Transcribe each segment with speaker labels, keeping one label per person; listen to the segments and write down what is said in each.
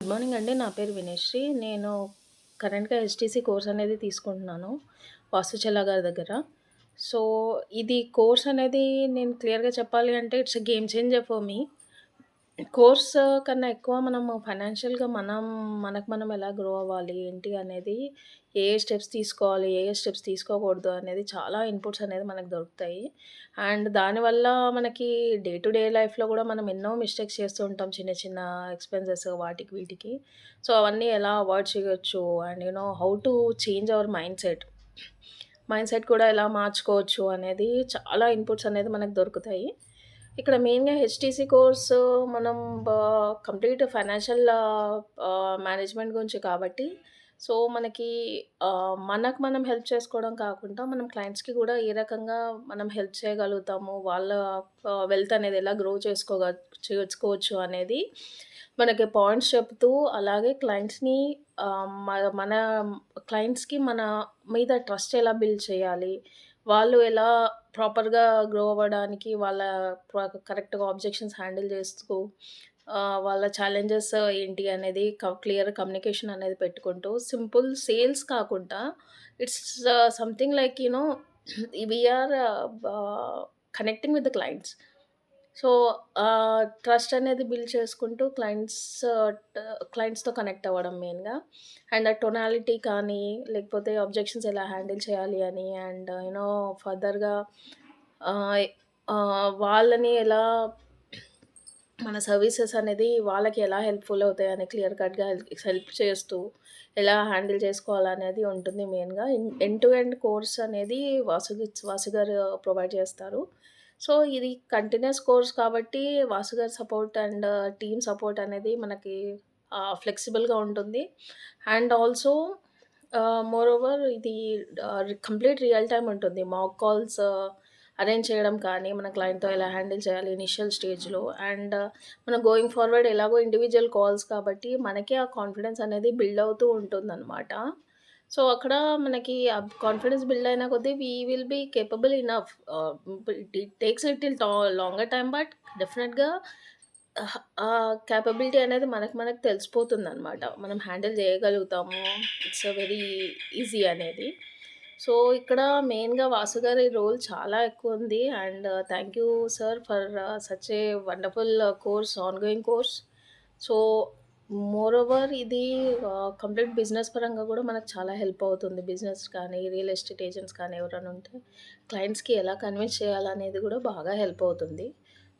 Speaker 1: Good morning అండి. నా పేరు వినేశ్రీ. నేను కరెంట్‌గా ఎస్టీసీ కోర్స్ అనేది తీసుకుంటున్నాను. వాస్తుచల గారి దగ్గర. సో, ఇది కోర్స్ అనేది నేను క్లియర్‌గా చెప్పాలి అంటే it's a game changer for me. Course కన్నా ఎక్కువ మనము ఫైనాన్షియల్‌గా మనకు మనం ఎలా గ్రో అవ్వాలి, ఏంటి అనేది, ఏ ఏ స్టెప్స్ తీసుకోవాలి, ఏ ఏ స్టెప్స్ తీసుకోకూడదు అనేది చాలా ఇన్‌పుట్స్ అనేది మనకు దొరుకుతాయి. అండ్ దానివల్ల మనకి డే టు డే లైఫ్‌లో గూడా మనం ఎన్నో మిస్టేక్స్ చేస్తూ ఉంటాం. చిన్న చిన్న ఎక్స్‌పెన్సెస్ వాటికి వీటికి. సో, అవన్నీ ఎలా అవాయిడ్ చేయొచ్చు and how to change our mindset కూడా ఎలా మార్చుకోవచ్చు అనేది చాలా ఇన్‌పుట్స్ అనేది మనకు దొరుకుతాయి. ఇక్కడ మెయిన్‌గా హెచ్‌టీసీ కోర్సు మనం బా కంప్లీట్ ఫైనాన్షియల్ మేనేజ్‌మెంట్ గురించి కాబట్టి, సో, మనకి మనకు మనం హెల్ప్ చేసుకోవడం కాకుండా, మనం క్లయింట్స్‌కి గూడా ఏ రకంగా మనం హెల్ప్ చేయగలుగుతాము, వాళ్ళ వెల్త్ అనేది ఎలా గ్రో చేసుకోవచ్చు అనేది మనకి పాయింట్స్ చెప్తూ, అలాగే క్లయింట్స్‌ని మన క్లయింట్స్‌కి మన మీద ట్రస్ట్ ఎలా బిల్డ్ చేయాలి, వాళ్ళు ఎలా ప్రాపర్‌గా గ్రో అవ్వడానికి వాళ్ళ కరెక్ట్‌గా ఆబ్జెక్షన్స్ హ్యాండిల్ చేస్తూ వాళ్ళ ఛాలెంజెస్ ఏంటి అనేది క్లియర్ కమ్యూనికేషన్ అనేది పెట్టుకుంటూ సింపుల్ సేల్స్ కాకుండా it's something like we are connecting with the clients. So, trust అనేది బిల్డ్ చేసుకుంటూ క్లయింట్స్‌తో కనెక్ట్ అవ్వడం మెయిన్‌గా. అండ్ ఆ టొనాలిటీ కానీ, లేకపోతే అబ్జెక్షన్స్ ఎలా హ్యాండిల్ చేయాలి అని అండ్ ఫర్దర్‌గా ఆహ్, వాళ్ళని ఎలా మన సర్వీసెస్ అనేది వాళ్ళకి ఎలా హెల్ప్‌ఫుల్ అవుతాయని క్లియర్ కట్‌గా హెల్ప్ చేస్తూ, ఎలా హ్యాండిల్ చేసుకోవాలనేది ఉంటుంది మెయిన్‌గా. ఎండ్ టు ఎండ్ కోర్స్ అనేది వాసు గారు ప్రొవైడ్ చేస్తారు. సో, ఇది కంటిన్యూయస్ కోర్స్ కాబట్టి వాసు గారి సపోర్ట్ అండ్ టీమ్ సపోర్ట్ అనేది మనకి ఫ్లెక్సిబుల్‌గా ఉంటుంది. అండ్ ఆల్సో మోరోవర్ ఇది కంప్లీట్ రియల్ టైమ్ ఉంటుంది. మాక్ కాల్స్ అరేంజ్ చేయడం కానీ, మన క్లయింట్‌తో ఎలా హ్యాండిల్ చేయాలి ఇనిషియల్ స్టేజ్‌లో అండ్ మనం గోయింగ్ ఫార్వర్డ్ ఎలాగో ఇండివిడ్యువల్ కాల్స్ కాబట్టి, మనకి ఆ కాన్ఫిడెన్స్ అనేది బిల్డ్ అవుతూ ఉంటుందనమాట. సో, అక్కడ మనకి ఆ కాన్ఫిడెన్స్ బిల్డ్ అయిన కొద్దీ will be capable enough. It takes little longer time but డెఫినిట్‌గా ఆ కేపబిలిటీ అనేది మనకు తెలిసిపోతుందనమాట. మనం హ్యాండిల్ చేయగలుగుతాము. ఇట్స్ వెరీ ఈజీ అనేది. సో, ఇక్కడ మెయిన్‌గా వాసు గారి రోల్ చాలా ఎక్కువుంది. And thank you sir for such a wonderful course, ongoing course. So, moreover ఇది కంప్లీట్ బిజినెస్ పరంగా గూడా మనకు చాలా హెల్ప్ అవుతుంది. బిజినెస్ కానీ, రియల్ ఎస్టేట్ ఏజెంట్స్ కానీ ఎవరైనా ఉంటే క్లయింట్స్‌కి ఎలా కన్విన్స్ చేయాలనేది గూడా బాగా హెల్ప్ అవుతుంది.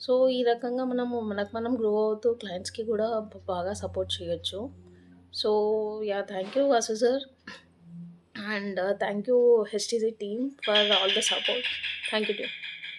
Speaker 1: సో, ఈ రకంగా మనకు మనం గ్రో అవుతూ క్లయింట్స్‌కి గూడా బాగా సపోర్ట్ చేయొచ్చు. So, yeah! Thank you Vasu sir. And thank you HTC team for all the support. Thank you, dear.